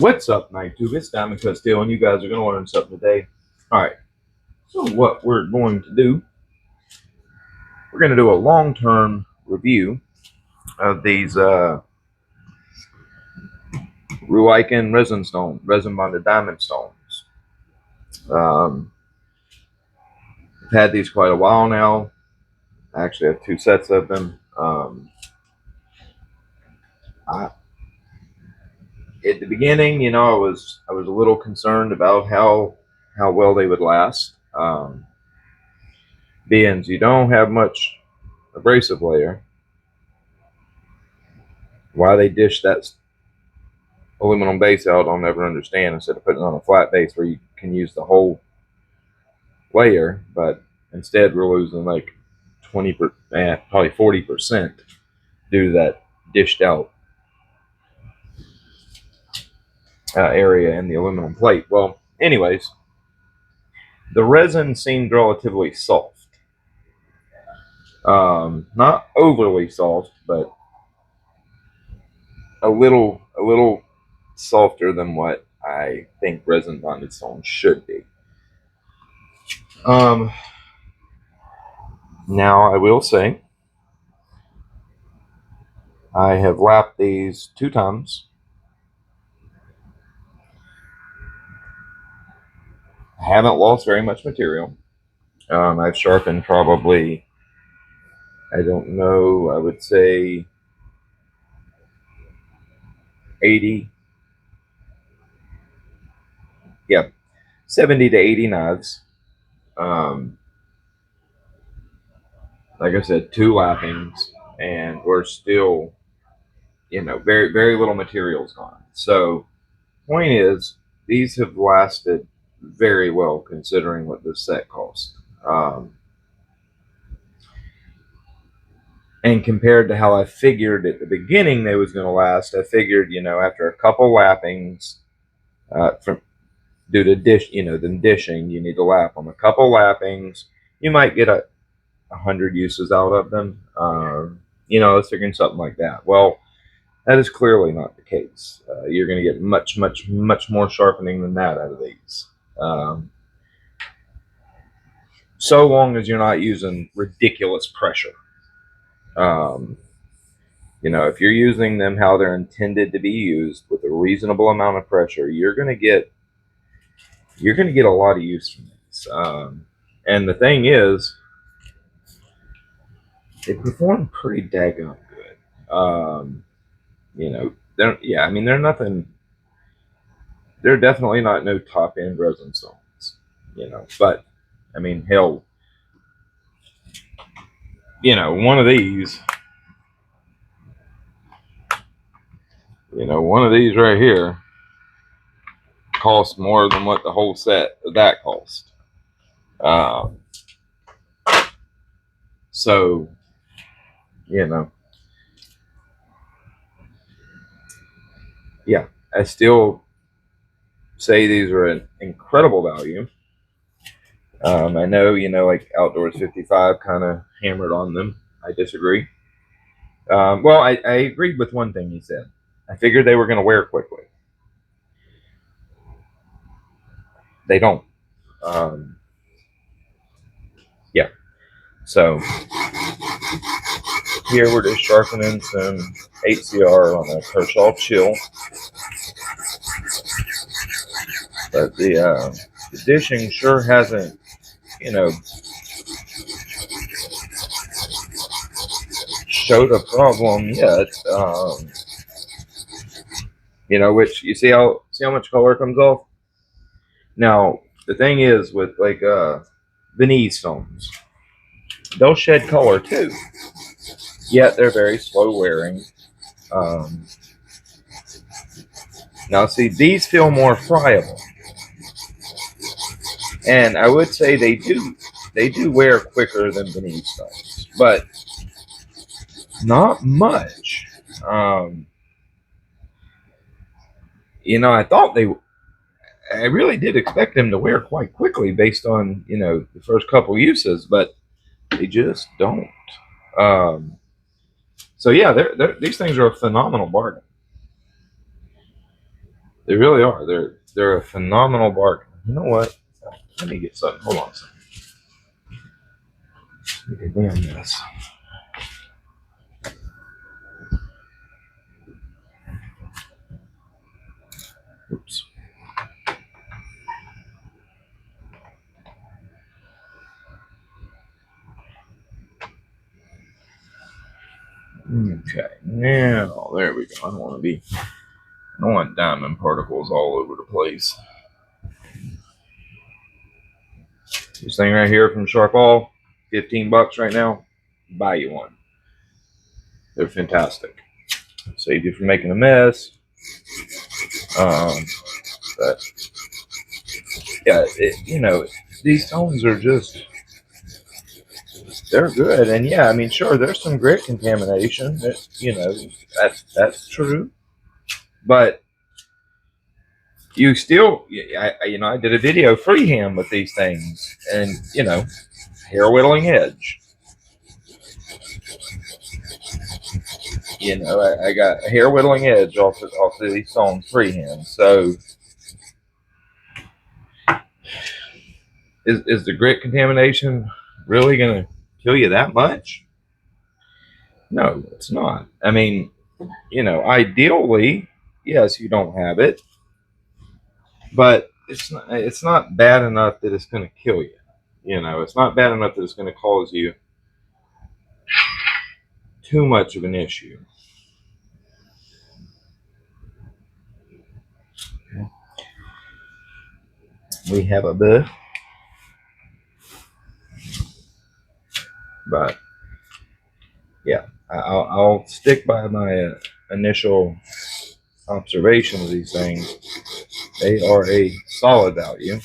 What's up, Night Tube? It's Diamond Cut Steel, and you guys are going to learn something today. All right, so what we're going to do, we're going to do a long-term review of these Ruixin resin stone, resin bonded diamond stones. I've had these quite a while now. I actually have two sets of them. At the beginning, I was a little concerned about how well they would last. Being you don't have much abrasive layer, why they dish that aluminum base out, I'll never understand, instead of putting it on a flat base where you can use the whole layer. But instead we're losing like 20%, probably 40% due to that dished out area in the aluminum plate. Well, anyways, the resin seemed relatively soft. Not overly soft, but a little softer than what I think resin bonded stone should be. Now I will say I have lapped these 2 times. I haven't lost very much material. I've sharpened probably, I don't know, I would say 80, 70 to 80 knives. Like I said, 2 lappings, and we're still, very little material's gone. So, point is, these have lasted very well considering what this set cost. And compared to how I figured at the beginning they was going to last, I figured, after a couple lappings, from due to the dishing, you need to lap them. A couple lappings, you might get 100 uses out of them. I was figuring something like that. Well, that is clearly not the case. You're going to get much more sharpening than that out of these. So long as you're not using ridiculous pressure. If you're using them how they're intended to be used with a reasonable amount of pressure, you're going to get a lot of use from these. And the thing is, they perform pretty daggone good. They're nothing. They're definitely not no top end resin stones. But I mean, hell, one of these. One of these right here costs more than what the whole set of that cost. So, yeah, I still say these are an incredible value. I know, like Outdoors 55 kind of hammered on them. I disagree. Well, I agreed with one thing he said. I figured they were going to wear quickly. They don't. Yeah. So here we're just sharpening some HCR on a Kershaw Chill. But the dishing sure hasn't, showed a problem yet. Which you see how much color comes off. Now the thing is with like Venice stones, they'll shed color too. Yet they're very slow wearing. Now see, these feel more friable, and I would say they do wear quicker than Venice stones, but not much. I really did expect them to wear quite quickly based on the first couple uses, but they just don't. So yeah, these things are a phenomenal bargain. They really are. They're a phenomenal bargain. You know what? Let me get something. Hold on a second. Look at damn this. Oops. Okay, now there we go. I don't want diamond particles all over the place. This thing right here from Sharpening, $15 right now. Buy you one. They're fantastic. Save you from making a mess. But yeah, these stones are just, they're good. And yeah, I mean, sure, there's some grit contamination. That's true. But you still, I did a video freehand with these things, and hair whittling edge. I got a hair whittling edge off of these stones freehand. So, is the grit contamination really going to kill you that much? No, it's not. I mean, ideally, yes, you don't have it, but it's not bad enough that it's going to kill you. It's not bad enough that it's going to cause you too much of an issue. We have a bit, but yeah, I'll stick by my initial observation of these things. They are a solid value.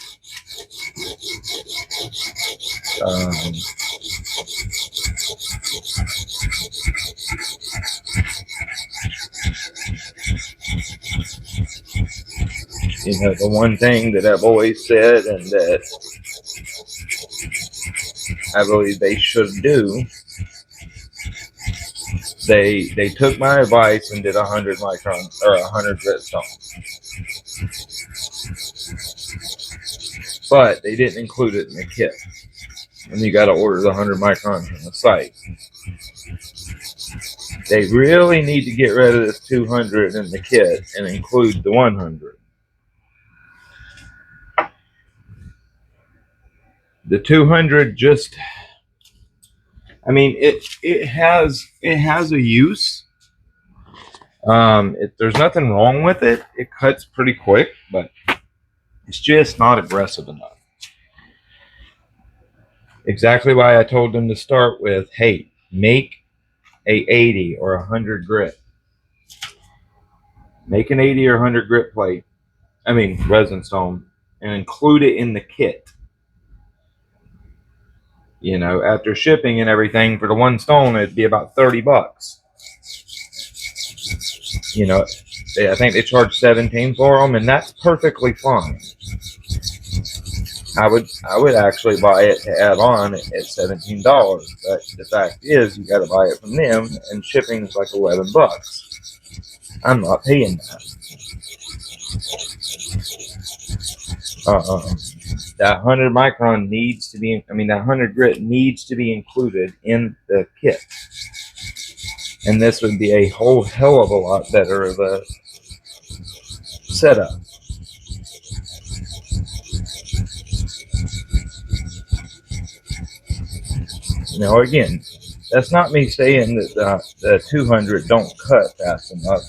The one thing that I've always said, and that I believe they should do, they took my advice and did 100 micron or 100 grit stone, but they didn't include it in the kit, and you got to order the 100 micron from the site. They really need to get rid of this 200 in the kit and include the 100. The 200 just, I mean, it has a use. There's nothing wrong with it. It cuts pretty quick, but it's just not aggressive enough. Exactly why I told them to start with, hey, make a 80 or 100 grit. Make an 80 or 100 grit plate. I mean, resin stone, and include it in the kit. After shipping and everything, for the one stone, it'd be about $30. I think they charge $17 for them, and that's perfectly fine. I would actually buy it to add on at $17, but the fact is, you got to buy it from them, and shipping is like $11. I'm not paying that. That 100 micron needs to be, that 100 grit needs to be included in the kit. And this would be a whole hell of a lot better of a setup. Now, again, that's not me saying that the 200 don't cut fast enough.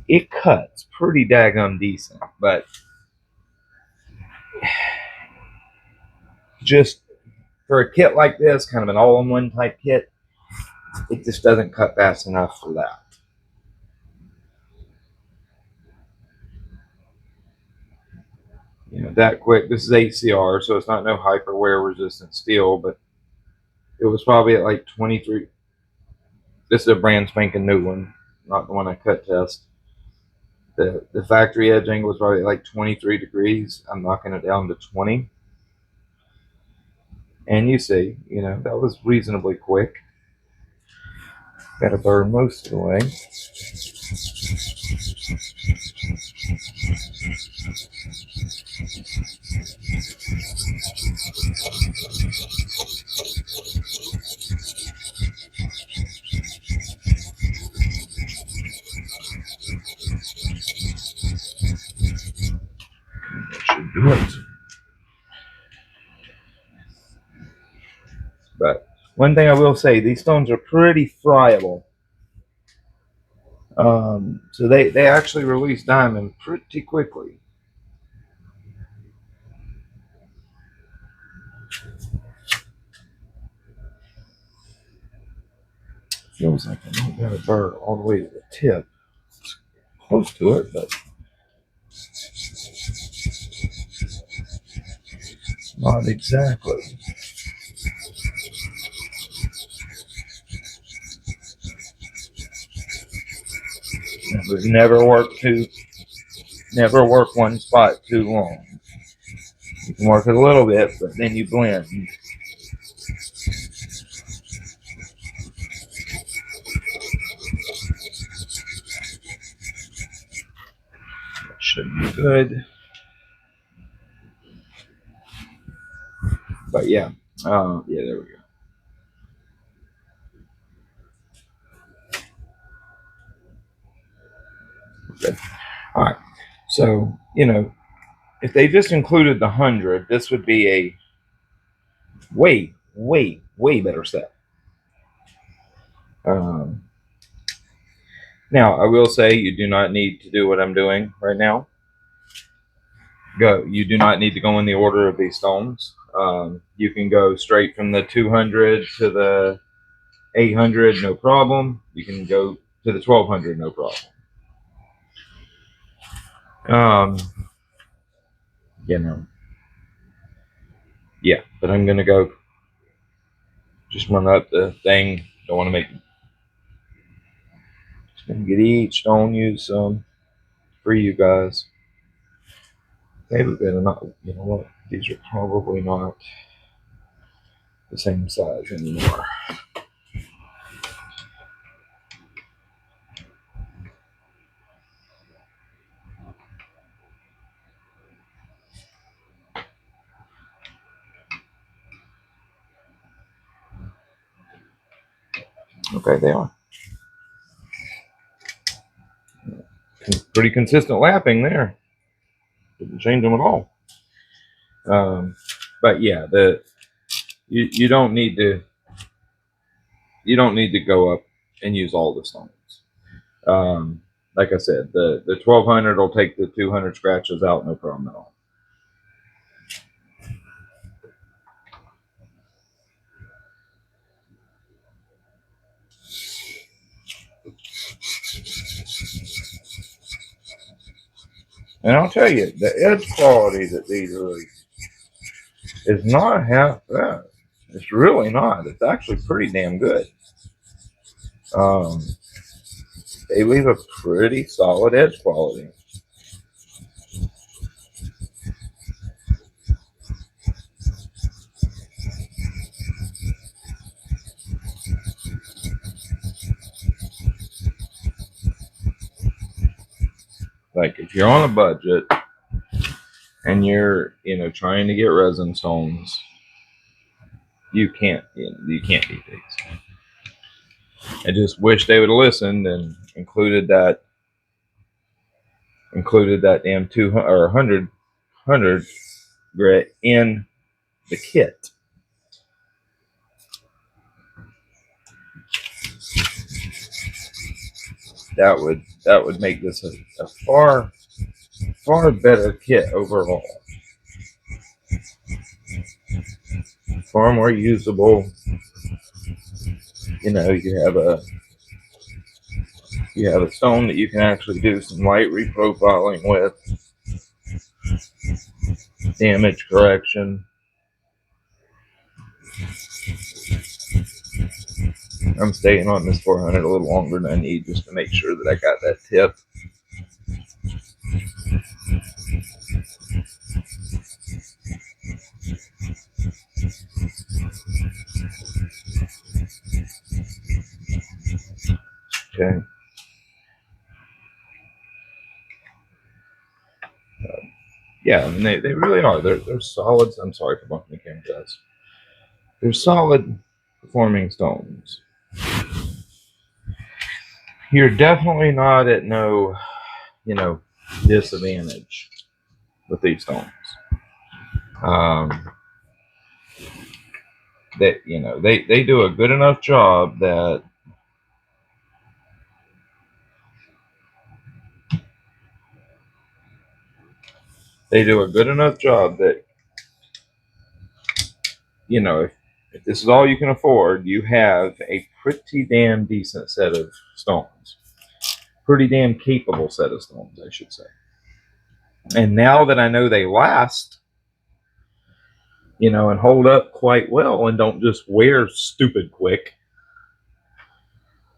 It cuts pretty daggum decent, but just for a kit like this, kind of an all-in-one type kit, it just doesn't cut fast enough for that. That quick. This is HCR, so it's not no hyper wear resistant steel, but it was probably at like 23. This is a brand spanking new one, not the one I cut test. The factory edge angle was probably like 23 degrees. I'm knocking it down to 20. And you see, that was reasonably quick. Got to burn most of the way. That should do it. But one thing I will say, these stones are pretty friable. So they actually release diamond pretty quickly. Feels like I don't got a burr all the way to the tip. It's close to it, but not exactly. Never work one spot too long. You can work it a little bit, but then you blend. That should be good. But yeah, yeah, there we go. Okay. All right. So if they just included the 100, this would be a way, way, way better set. Um, Now, I will say you do not need to do what I'm doing right now. You do not need to go in the order of these stones. You can go straight from the 200 to the 800, no problem. You can go to the 1200, no problem. Um, you know, yeah, but I'm gonna go just run up the thing. Don't want to make. Just gonna get each stone used some for you guys. Maybe better not. You know what? These are probably not the same size anymore. Okay, they are. Pretty consistent lapping there. Didn't change them at all. But yeah, you don't need to go up and use all the stones. Like I said, the 1200 will take the 200 scratches out, no problem at all. And I'll tell you, the edge quality that these release is not half bad. It's really not. It's actually pretty damn good. Um, they leave a pretty solid edge quality. Like if you're on a budget and you're trying to get resin stones, you can't beat these. I just wish they would have listened and included that damn 200 or 100 grit in the kit. That would make this a far better kit overall. Far more usable. You have a stone that you can actually do some light reprofiling with, damage correction. I'm staying on this 400 a little longer than I need just to make sure that I got that tip. Okay. Yeah, I mean they really are. They're solid. I'm sorry for bumping the camera, guys. They're solid performing stones. you're definitely not at no, disadvantage with these stones. Um, they do a good enough job that if this is all you can afford, you have a pretty damn decent set of stones. Pretty damn capable set of stones, I should say. And now that I know they last, and hold up quite well and don't just wear stupid quick,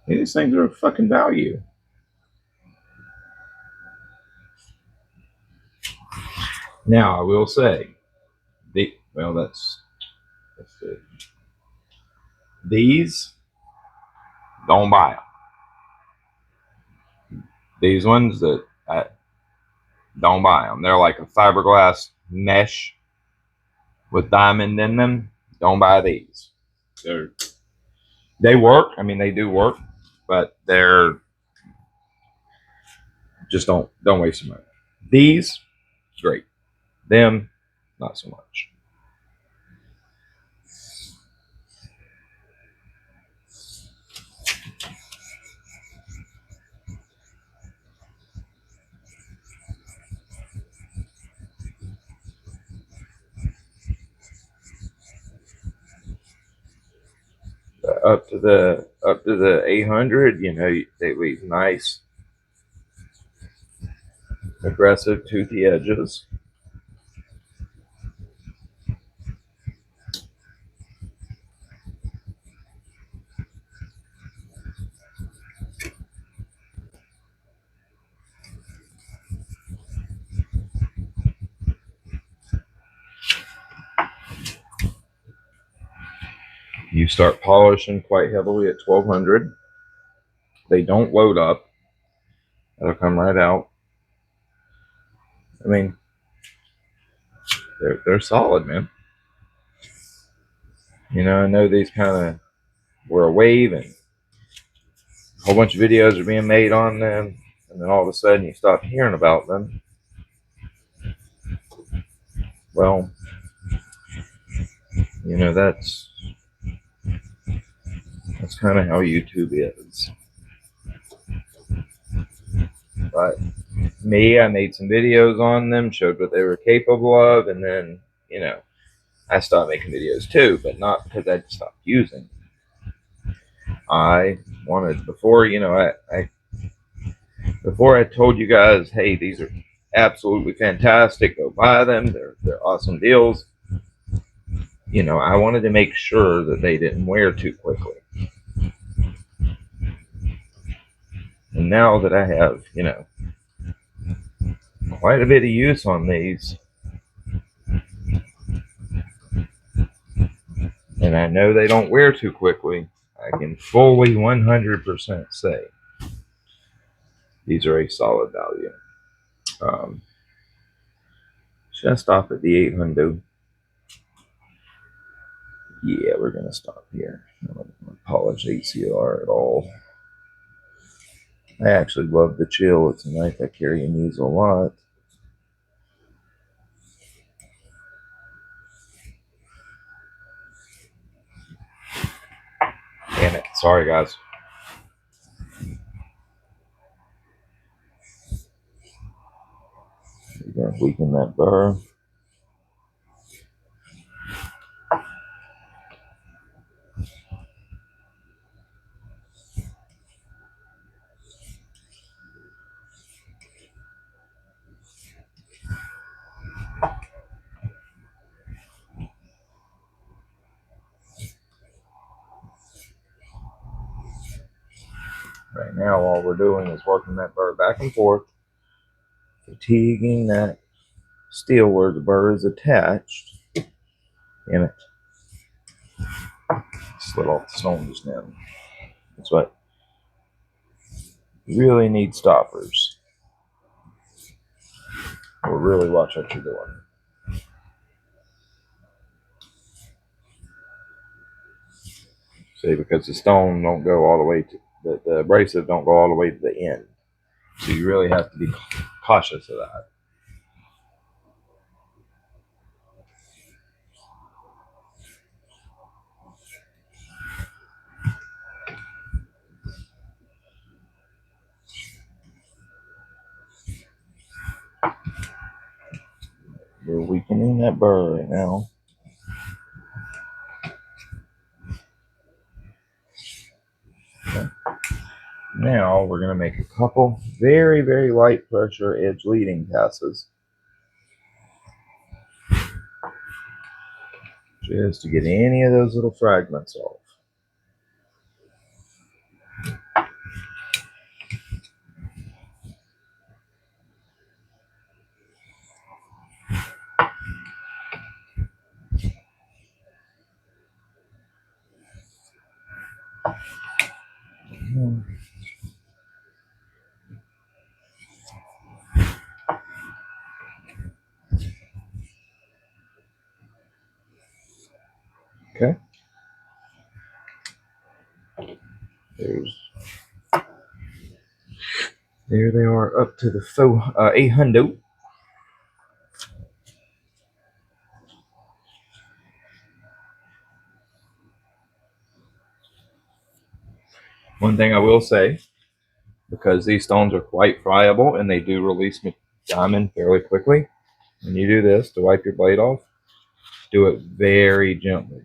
these things are a fucking value. Now, I will say, that's good. These, don't buy them. These ones that I don't buy them. They're like a fiberglass mesh with diamond in them. Don't buy these. They work. I mean, they do work, but they're just don't waste your money. These, great. Them, not so much. Up to the 800, they leave nice, aggressive, toothy edges. You start polishing quite heavily at 1200. They don't load up. They'll come right out. I mean, they're solid, man. I know these kind of were a wave and a whole bunch of videos are being made on them, and then all of a sudden you stop hearing about them. Well, that's kind of how YouTube is. But me, I made some videos on them, showed what they were capable of, and then, I stopped making videos too, but not because I stopped using. I wanted before, before I told you guys, hey, these are absolutely fantastic, go buy them. They're awesome deals. I wanted to make sure that they didn't wear too quickly. And now that I have, quite a bit of use on these, and I know they don't wear too quickly, I can fully 100% say these are a solid value. Should I stop at the 800? Yeah, we're going to stop here. I don't polish ACR at all. I actually love the chill. It's a knife I carry and use a lot. Damn it. Sorry, guys. We're going to weaken that burr. Right now, all we're doing is working that burr back and forth, fatiguing that steel where the burr is attached. Damn it. Slid off the stone just now. That's what you really need stoppers. Or really watch what you're doing. See, because the stone don't go all the way to the abrasive don't go all the way to the end. So you really have to be cautious of that. We're weakening that burr right now. Okay. Now we're going to make a couple very, very light pressure edge leading passes, just to get any of those little fragments off. Okay. There they are up to the 800. One thing I will say, because these stones are quite friable and they do release diamond fairly quickly, when you do this to wipe your blade off, do it very gently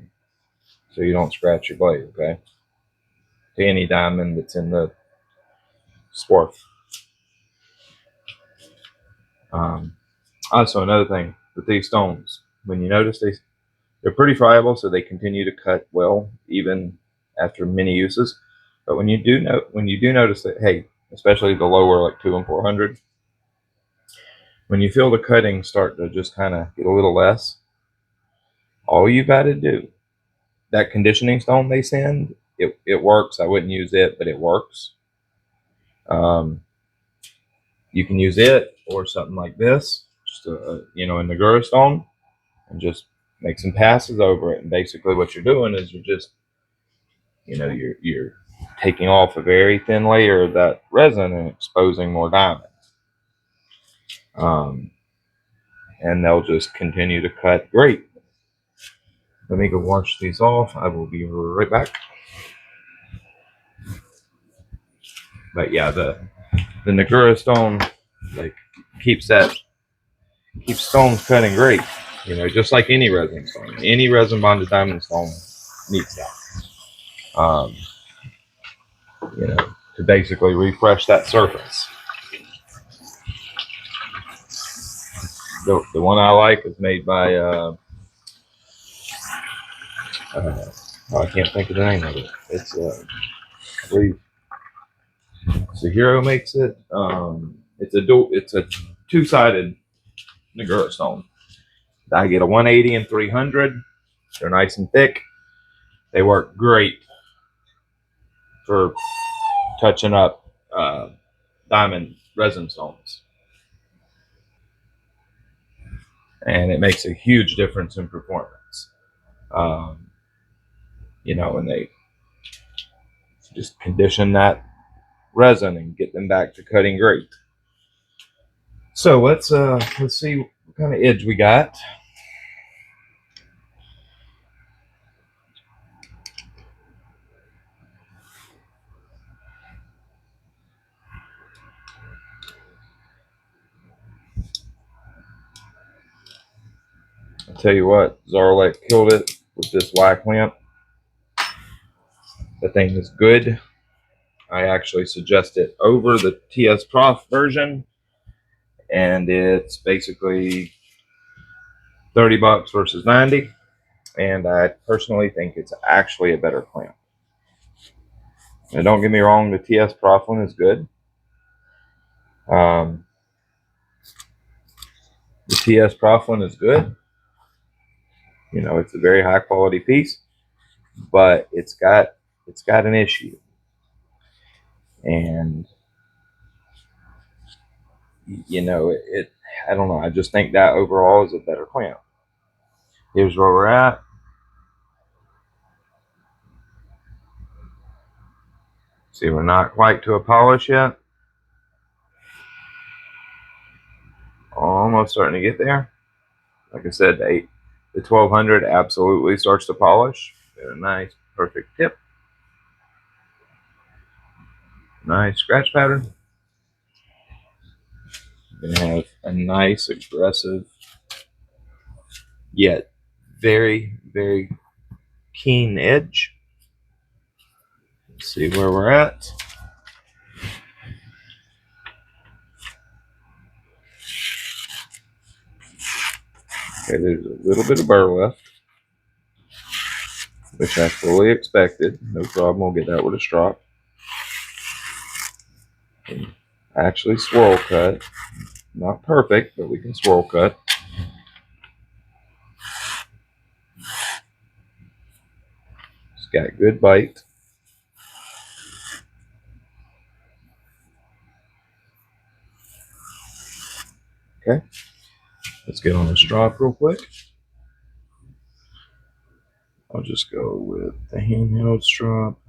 so you don't scratch your blade, okay? To any diamond that's in the swarf. Also, another thing with these stones, when you notice they're pretty friable, so they continue to cut well even after many uses. But when you do notice that, hey, especially the lower like 2 and 400, when you feel the cutting start to just kind of get a little less, all you got to do, that conditioning stone they send, it works. I wouldn't use it, but it works. You can use it or something like this, just a Nagura stone, and just make some passes over it. And basically, what you're doing is you're just, you're taking off a very thin layer of that resin and exposing more diamond. And they'll just continue to cut great. Let me go wash these off. I will be right back. But yeah, the Nagura stone like keeps stones cutting great. Just like any resin stone. Any resin bonded diamond stone needs that. To basically refresh that surface. The one I like is made by I can't think of the name of it. It's I believe Hero makes it. It's a two-sided Nagura stone. I get a 180 and 300. They're nice and thick. They work great for touching up diamond resin stones, and it makes a huge difference in performance. And they just condition that resin and get them back to cutting great. So let's see what kind of edge we got. I'll tell you what, Zarlek killed it with this whack lamp. The thing is good. I actually suggest it over the TS Prof version, and it's basically $30 versus 90. And I personally think it's actually a better clamp. Now, don't get me wrong, the TS Prof one is good. The TS Prof one is good. It's a very high quality piece, but it's got an issue. And I don't know. I just think that overall is a better clamp. Here's where we're at. See, we're not quite to a polish yet. Almost starting to get there. Like I said, the 1200 absolutely starts to polish. Got a nice, perfect tip. Nice scratch pattern. You're gonna have a nice, aggressive, yet very, very keen edge. Let's see where we're at. Okay, there's a little bit of burr left, which I fully expected. No problem, we'll get that with a strop. And actually swirl cut. Not perfect, but we can swirl cut. It's got good bite. Okay, let's get on the strop real quick. I'll just go with the handheld strop.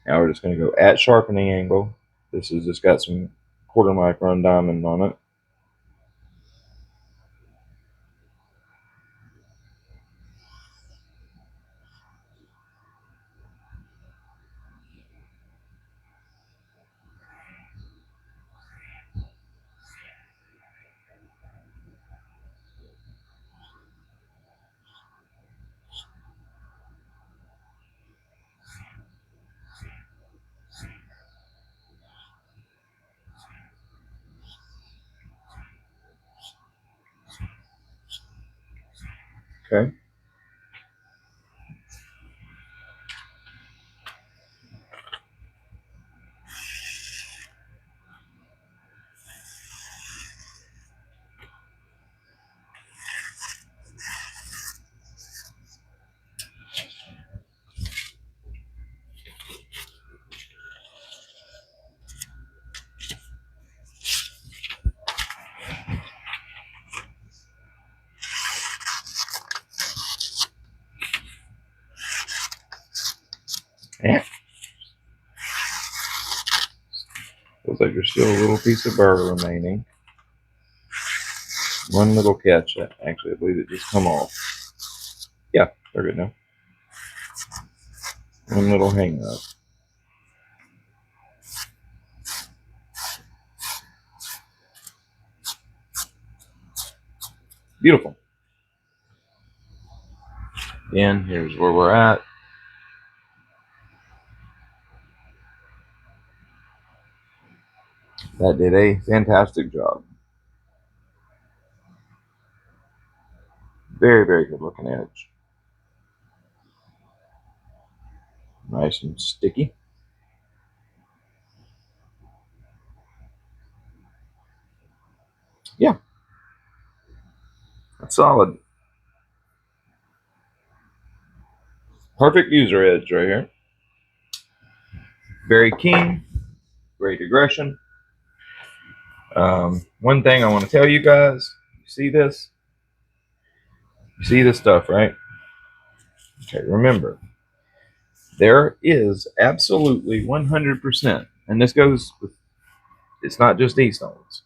Now we're just going to go at sharpening angle. This has just got some 1/4 micron diamond on it. Okay. Yeah. Looks like there's still a little piece of burr remaining. One little catch. Actually, I believe it just come off. Yeah, they're good now. One little hang up. Beautiful. Again, here's where we're at. That did a fantastic job. Very, very good looking edge. Nice and sticky. Yeah. That's solid. Perfect user edge right here. Very keen. Great aggression. One thing I want to tell you guys, you see this? You see this stuff, right? Okay, remember, there is absolutely 100%, and this goes with, it's not just these stones.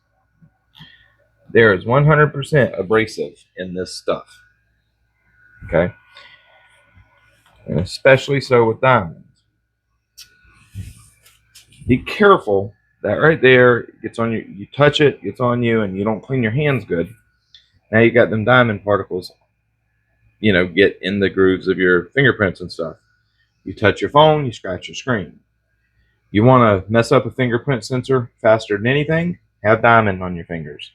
There is 100% abrasive in this stuff. Okay? And especially so with diamonds. Be careful that right there gets on you, you touch it, gets on you, and you don't clean your hands good. Now you got them diamond particles, you know, get in the grooves of your fingerprints and stuff. You touch your phone, you scratch your screen. You want to mess up a fingerprint sensor faster than anything? Have diamond on your fingers.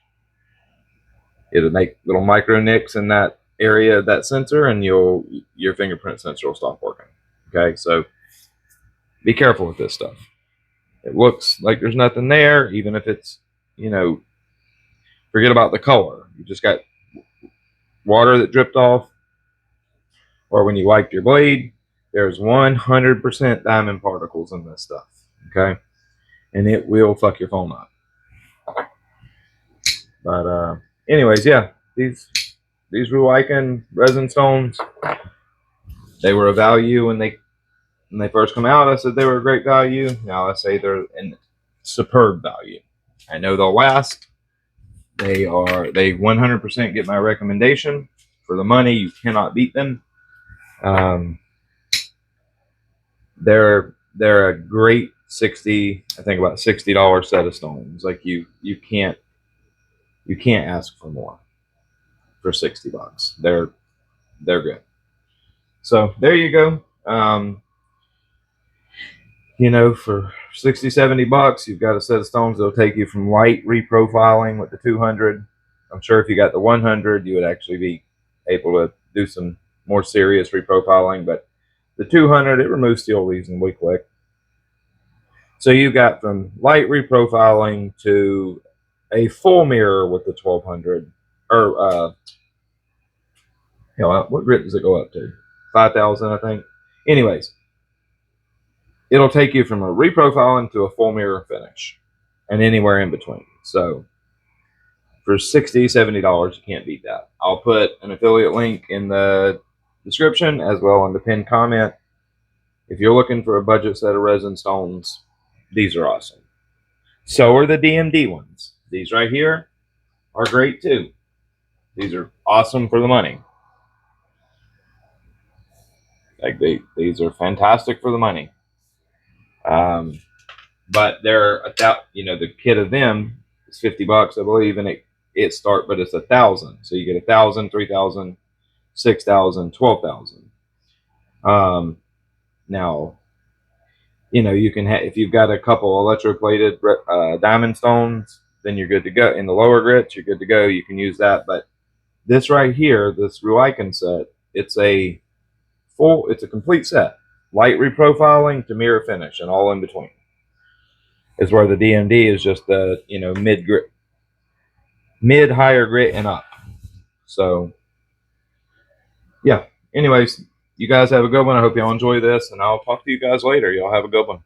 It'll make little micro nicks in that area of that sensor, and your fingerprint sensor will stop working. Okay, so be careful with this stuff. It looks like there's nothing there, even if it's, you know, forget about the color. You just got water that dripped off, or when you wiped your blade, there's 100% diamond particles in this stuff. Okay, and it will fuck your phone up. But anyways, yeah, these Ruixin resin stones, they were a value when they when they first come out, I said they were a great value. Now I say they're in superb value. I know they'll last. They 100% get my recommendation. For the money, you cannot beat them. They're a great I think about $60 set of stones. Like you can't ask for more for $60. They're good. So there you go. For 60, $70, you've got a set of stones that'll take you from light reprofiling with the 200. I'm sure if you got the 100, you would actually be able to do some more serious reprofiling, but the 200, it removes steel reasonably quick. So you got from light reprofiling to a full mirror with the 1200, or what grit does it go up to? 5,000, I think. Anyways, it'll take you from a reprofiling to a full mirror finish and anywhere in between. So for $60, $70, you can't beat that. I'll put an affiliate link in the description as well in the pinned comment. If you're looking for a budget set of resin stones, these are awesome. So are the DMD ones. These right here are great too. These are awesome for the money. Like these are fantastic for the money. But they're the kit of them is $50, I believe, and but it's 1,000. So you get 1,000, 3,000, 6,000, 12,000. Now, you can if you've got a couple electroplated diamond stones, then you're good to go. In the lower grits, you're good to go. You can use that. But this right here, this Ruixin set, it's a complete set. Light reprofiling to mirror finish and all in between. Is where the DMD is just the mid higher grit and up. So yeah. Anyways, you guys have a good one. I hope y'all enjoy this, and I'll talk to you guys later. Y'all have a good one.